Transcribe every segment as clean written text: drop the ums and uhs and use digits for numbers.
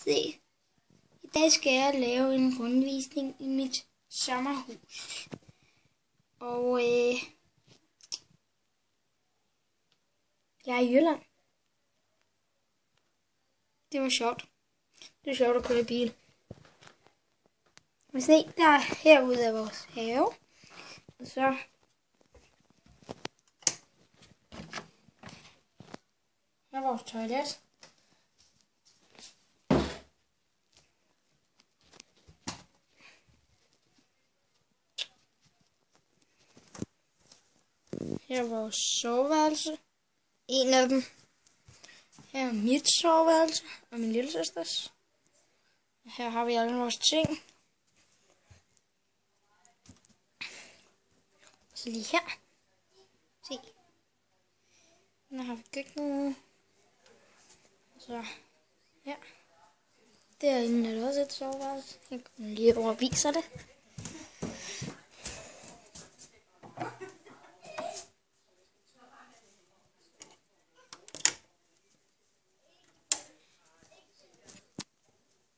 Se, i dag skal jeg lave en rundvisning i mit sommerhus. Og jeg er i Jylland. Det var sjovt. Det er sjovt at køre i bil. Se, der er herude af vores have. Og så her er vores toilet. Her er vores soveværelse. En af dem. Her er mit soveværelse og min lille søsters. Her har vi alle vores ting. Så lige her. Se. Nu har vi køkkenet. Så her. Derinde er der også et soveværelse. Jeg kommer lige over og viser det.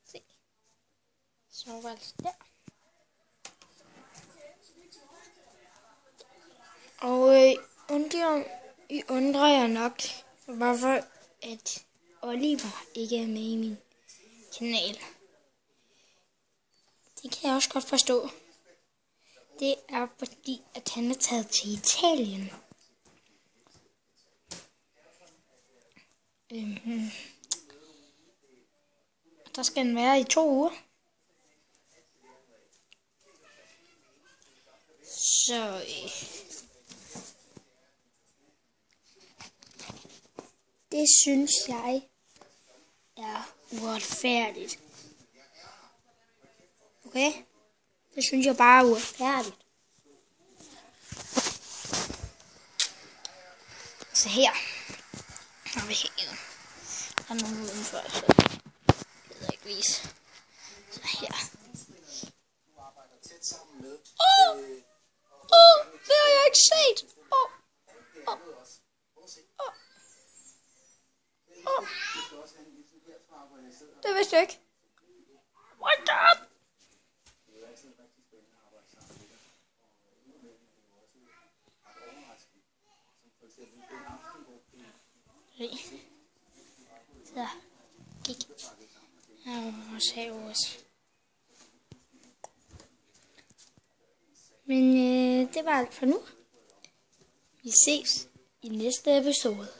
Se. Soveværelse der. Og I undrer jer nok, hvorfor at Oliver ikke er med i min kanal. Det kan jeg også godt forstå. Det er fordi, at han er taget til Italien. Der skal han være i 2 uger. Så det synes jeg er uretfærdigt. Okay? Det synes jeg bare er uretfærdigt. Så her har vi hævet. Der er nogen udenfor, så det ved jeg ikke vise. Så her. Det har jeg ikke set. Det vidste jeg ikke. What the? Så, kig. Her er vores have også. Men det var alt for nu. Vi ses i næste episode.